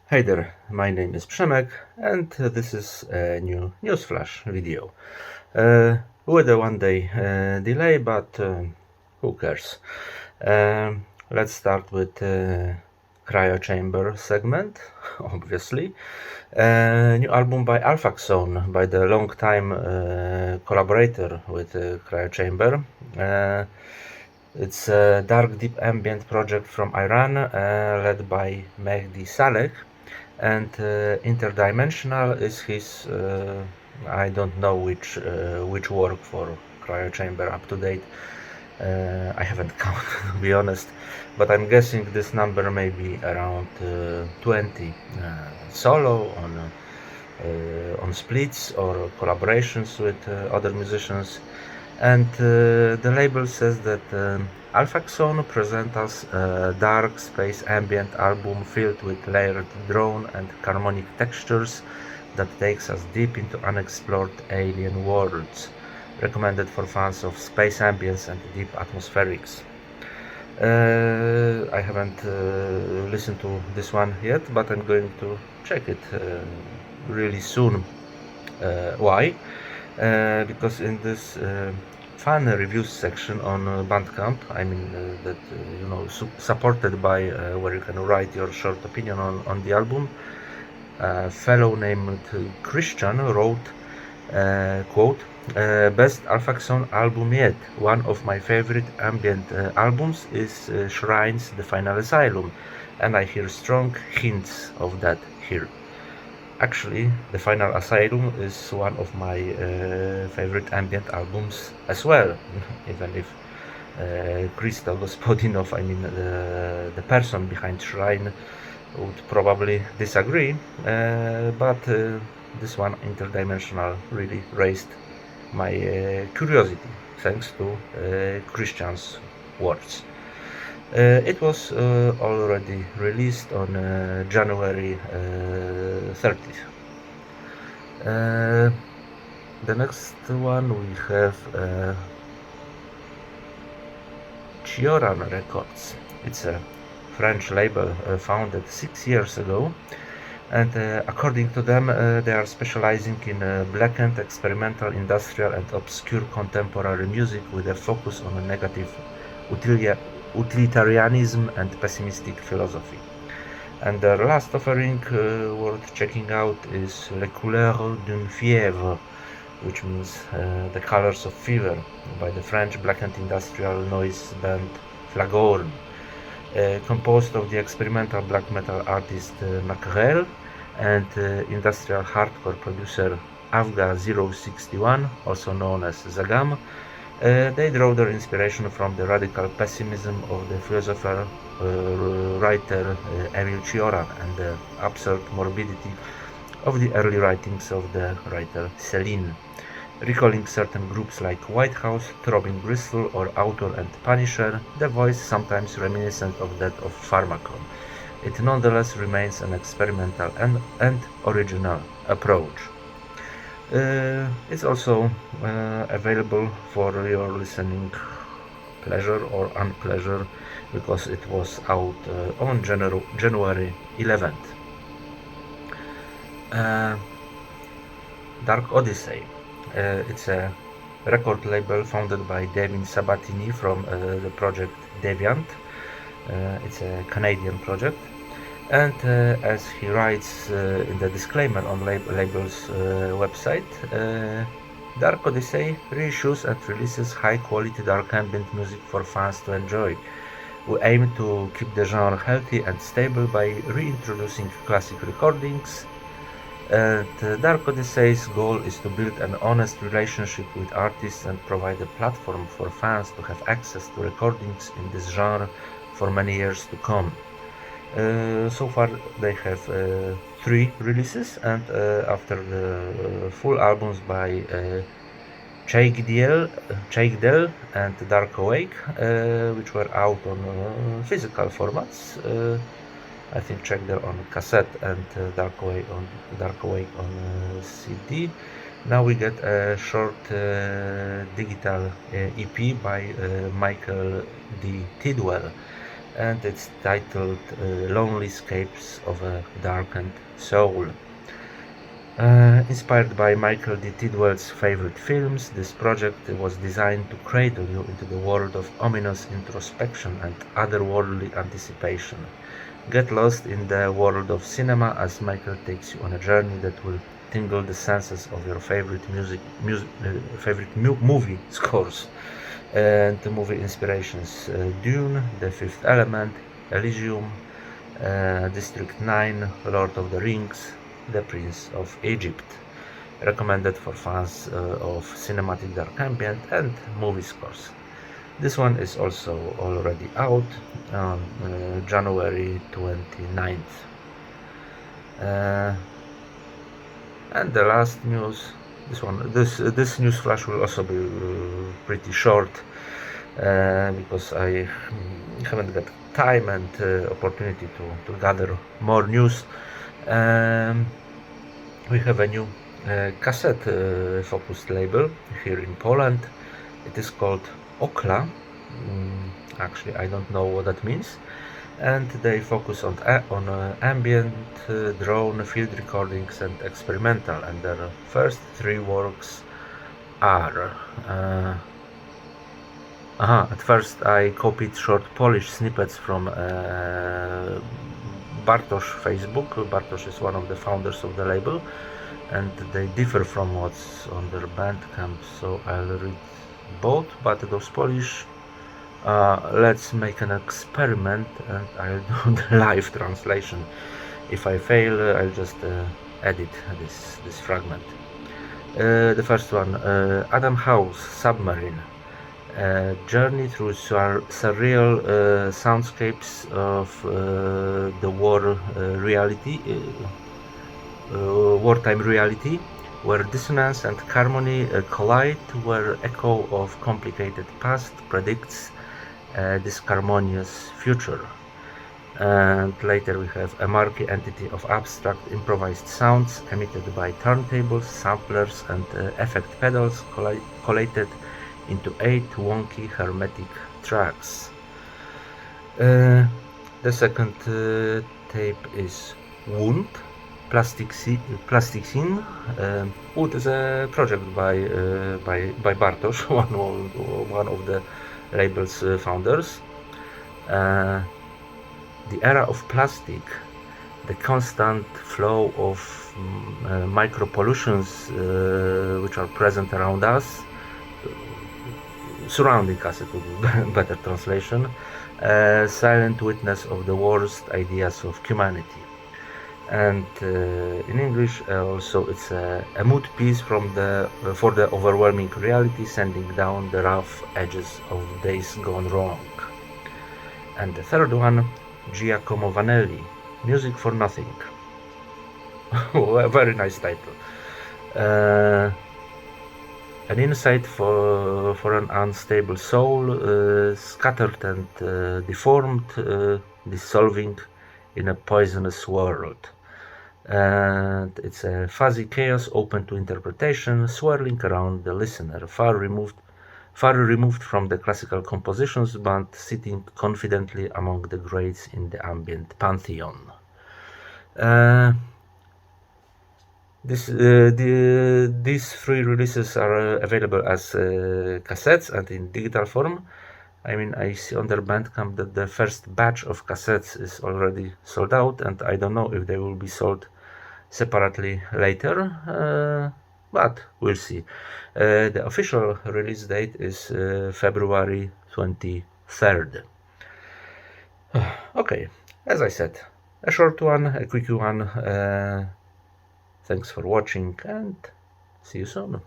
Hey there, my name is Przemek and this is a new Newsflash video. With a 1 day delay, but who cares? Let's start with Cryo Chamber segment, obviously. New album by Alphaxone, by the long-time collaborator with Cryo Chamber. It's a dark deep ambient project from Iran, led by Mehdi Saleh, and Interdimensional is his I don't know which work for Cryo Chamber up to date. I haven't counted, to be honest, but I'm guessing this number may be around 20 solo on splits or collaborations with other musicians. And the label says that Alphaxone presents us a dark space ambient album filled with layered drone and harmonic textures that takes us deep into unexplored alien worlds, recommended for fans of space ambience and deep atmospherics. I haven't listened to this one yet, but I'm going to check it really soon. Why? Because in this fan reviews section on Bandcamp, I mean that supported by where you can write your short opinion on the album, a fellow named Christian wrote, quote, best Alphaxone album yet. One of my favorite ambient albums is Shrine's The Final Asylum, and I hear strong hints of that here. Actually, The Final Asylum is one of my favorite ambient albums as well, even if Krzysztof Gospodinow, I mean the person behind Shrine, would probably disagree, but this one, Interdimensional, really raised my curiosity, thanks to Christian's words. It was already released on January 30th. The next one we have Chioran Records. It's a French label founded 6 years ago, and according to them they are specializing in blackened experimental, industrial and obscure contemporary music with a focus on a negative utilitarianism and pessimistic philosophy. And their last offering worth checking out is Les Couleurs d'une Fièvre, which means The Colors of Fever, by the French black and industrial noise band Flagorn, composed of the experimental black metal artist Mackerel and industrial hardcore producer Avga 061, also known as Zagam. They draw their inspiration from the radical pessimism of the philosopher writer Emile Cioran and the absurd morbidity of the early writings of the writer Céline, recalling certain groups like White House, Throbbing Gristle or Author and Punisher, the voice sometimes reminiscent of that of Pharmacon. It nonetheless remains an experimental and original approach. It's also available for your listening pleasure or unpleasure, because it was out on January 11th. Dark Odyssey. It's a record label founded by Devin Sabatini from the project Deviant. It's a Canadian project. And as he writes in the disclaimer on label's website, Dark Odyssey reissues and releases high-quality dark ambient music for fans to enjoy. We aim to keep the genre healthy and stable by reintroducing classic recordings. And Dark Odyssey's goal is to build an honest relationship with artists and provide a platform for fans to have access to recordings in this genre for many years to come. So far they have 3 releases, and after the full albums by Chaigdel and Dark Awake, which were out on physical formats, I think Chaigdel on cassette and Dark Awake on CD. Now we get a short digital EP by Michael D. Tidwell. and it's titled Lonely Escapes of a Darkened Soul. Inspired by Michael D. Tidwell's favorite films, this project was designed to cradle you into the world of ominous introspection and otherworldly anticipation. Get lost in the world of cinema as Michael takes you on a journey that will tingle the senses of your favorite movie scores and movie inspirations: Dune, The Fifth Element, Elysium, District 9, Lord of the Rings, The Prince of Egypt. Recommended for fans of cinematic dark ambient and movie scores. This one is also already out on January 29th. And the last news, this news flash will also be pretty short because I haven't got time and opportunity to gather more news. We have a new cassette focused label here in Poland. It is called Okla. Actually, I don't know what that means. And they focus on ambient, drone, field recordings and experimental. And their first three works are... at first I copied short Polish snippets from Bartosz Facebook. Bartosz is one of the founders of the label, and they differ from what's on their Bandcamp, so I'll read both, but those Polish, let's make an experiment and I'll do the live translation. If I fail, I'll just edit this fragment. The first one, Adam House, Submarine. Journey through surreal soundscapes of the wartime reality, where dissonance and harmony collide, where echo of complicated past predicts a disharmonious future. And later we have a murky entity of abstract improvised sounds emitted by turntables, samplers and effect pedals collated into 8 wonky hermetic tracks. The second tape is Wound, Plasticine. Wood is a project by Bartosz, one of the label's founders. The era of plastic, the constant flow of micropollutions which are present around us, surrounding us, it would be better translation, silent witness of the worst ideas of humanity. And in English also it's a mood piece for the overwhelming reality, sending down the rough edges of days gone wrong. And the third one, Giacomo Vanelli, Music for Nothing. A very nice title. An insight for an unstable soul, scattered and deformed, dissolving in a poisonous world. And it's a fuzzy chaos open to interpretation, swirling around the listener, far removed from the classical compositions, but sitting confidently among the greats in the ambient pantheon. These three releases are available as cassettes and in digital form. I mean, I see on their Bandcamp that the first batch of cassettes is already sold out, and I don't know if they will be sold separately later, but we'll see. The official release date is February 23rd. Okay, as I said, a short one, a quick one. Thanks for watching and see you soon.